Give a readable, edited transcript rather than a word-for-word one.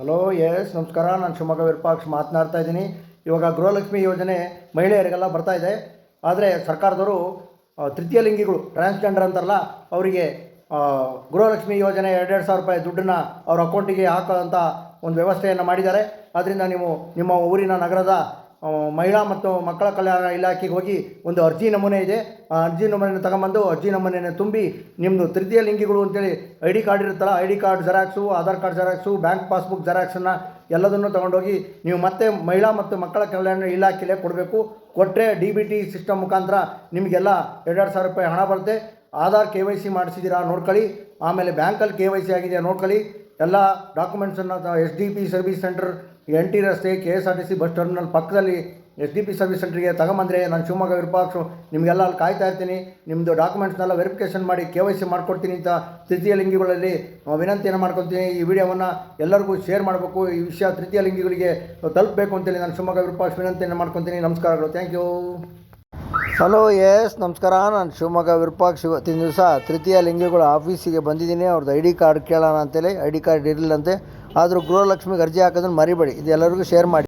Hello S ನಮಸ್ಕಾರ. ನಾನು ಶಿವಮೊಗ್ಗ ವಿರೂಪಾಕ್ಷ ಮಾತನಾಡ್ತಾ ಇದ್ದೀನಿ. ಇವಾಗ ಗೃಹಲಕ್ಷ್ಮಿ ಯೋಜನೆ ಮಹಿಳೆಯರಿಗೆಲ್ಲ ಬರ್ತಾ ಇದೆ. ಆದರೆ ಸರ್ಕಾರದವರು ತೃತೀಯ ಲಿಂಗಿಗಳು ಟ್ರಾನ್ಸ್ಜೆಂಡರ್ ಅಂತಾರಲ್ಲ ಅವರಿಗೆ ಗೃಹಲಕ್ಷ್ಮಿ ಯೋಜನೆ 2,000 ರೂಪಾಯಿ ದುಡ್ಡನ್ನು ಅವ್ರ ಅಕೌಂಟಿಗೆ ಹಾಕೋಂಥ ಒಂದು ವ್ಯವಸ್ಥೆಯನ್ನು ಮಾಡಿದ್ದಾರೆ. ಆದ್ದರಿಂದ ನೀವು ನಿಮ್ಮ ಊರಿನ ನಗರದ ಮಹಿಳಾ ಮತ್ತು ಮಕ್ಕಳ ಕಲ್ಯಾಣ ಇಲಾಖೆಗೆ ಹೋಗಿ ಒಂದು ಅರ್ಜಿ ನಮೂನೆ ಇದೆ. ಆ ಅರ್ಜಿ ನಮೂನೆಯನ್ನು ತಗೊಂಬಂದು ಅರ್ಜಿ ನಮೂನೆಯನ್ನು ತುಂಬಿ ನಿಮ್ಮದು ತೃತೀಯ ಲಿಂಗಿಗಳು ಅಂತೇಳಿ ID ಕಾರ್ಡ್ ಇರುತ್ತಲ್ಲ, ID card xerox, Aadhaar card xerox, bank passbook ಜೆರಾಕ್ಸನ್ನು ಎಲ್ಲದನ್ನು ತೊಗೊಂಡೋಗಿ ನೀವು ಮತ್ತೆ ಮಹಿಳಾ ಮತ್ತು ಮಕ್ಕಳ ಕಲ್ಯಾಣ ಇಲಾಖೆಯಲ್ಲೇ ಕೊಡಬೇಕು. ಕೊಟ್ಟರೆ DBT ಸಿಸ್ಟಮ್ ಮುಖಾಂತರ ನಿಮಗೆಲ್ಲ 2,000 ರೂಪಾಯಿ ಹಣ ಬರುತ್ತೆ. ಆಧಾರ್ KYC ಮಾಡಿಸಿದ್ದೀರಾ ನೋಡ್ಕೊಳ್ಳಿ. ಆಮೇಲೆ ಬ್ಯಾಂಕಲ್ಲಿ KYC ಆಗಿದೆ ನೋಡ್ಕೊಳ್ಳಿ. ಎಲ್ಲ ಡಾಕ್ಯುಮೆಂಟ್ಸನ್ನು SDP ಸರ್ವಿಸ್ ಸೆಂಟರ್, NT ರಸ್ತೆ, KSRTC ಬಸ್ ಟರ್ಮಿನಲ್ ಪಕ್ಕದಲ್ಲಿ SDP ಸರ್ವಿಸ್ ಸೆಂಟ್ರಿಗೆ ತಗೊಂಬಂದರೆ ನಾನು ಶಿವಮೊಗ್ಗ ವಿರೂಪಾಕ್ಷ ನಿಮಗೆಲ್ಲ ಅಲ್ಲಿ ಕಾಯ್ತಾ ಇರ್ತೀನಿ. ನಿಮ್ಮದು ಡಾಕ್ಯುಮೆಂಟ್ಸ್ನೆಲ್ಲ ವೆರಿಫಿಕೇಷನ್ ಮಾಡಿ KYC ಮಾಡ್ಕೊಡ್ತೀನಿ ಅಂತ ತೃತೀಯ ಲಿಂಗಿಗಳಲ್ಲಿ ವಿನಂತಿಯನ್ನು ಮಾಡ್ಕೊತೀನಿ. ಈ ವಿಡಿಯೋವನ್ನು ಎಲ್ಲರಿಗೂ ಶೇರ್ ಮಾಡಬೇಕು. ಈ ವಿಷಯ ತೃತೀಯ ಲಿಂಗಿಗಳಿಗೆ ತಲುಪಬೇಕು ಅಂತೇಳಿ ನಾನು ಶಿವಮೊಗ್ಗ ವಿರೂಪಾಕ್ಷ ವಿನಂತಿಯನ್ನು ಮಾಡ್ಕೊತೀನಿ. ನಮಸ್ಕಾರಗಳು. Thank you. ಹಲೋ ಎಸ್ ನಮಸ್ಕಾರ. ನಾನು ಶಿವಮೊಗ್ಗ ವಿರೂಪಾಕ್ಷ ಇವತ್ತಿನ ದಿವಸ ತೃತೀಯ ಲಿಂಗಿಗಳ ಆಫೀಸಿಗೆ ಬಂದಿದ್ದೀನಿ. ಅವ್ರದ್ದು ID ಕಾರ್ಡ್ ಕೇಳೋಣ ಅಂತೇಳಿ. ID ಕಾರ್ಡ್ ಇರಲಿಲ್ಲಂತೆ. ಆದರೂ ಗೃಹಲಕ್ಷ್ಮಿಗೆ ಅರ್ಜಿ ಹಾಕೋದನ್ನು ಮರಿಬೇಡಿ. ಇದು ಎಲ್ಲರಿಗೂ ಶೇರ್ ಮಾಡಿ.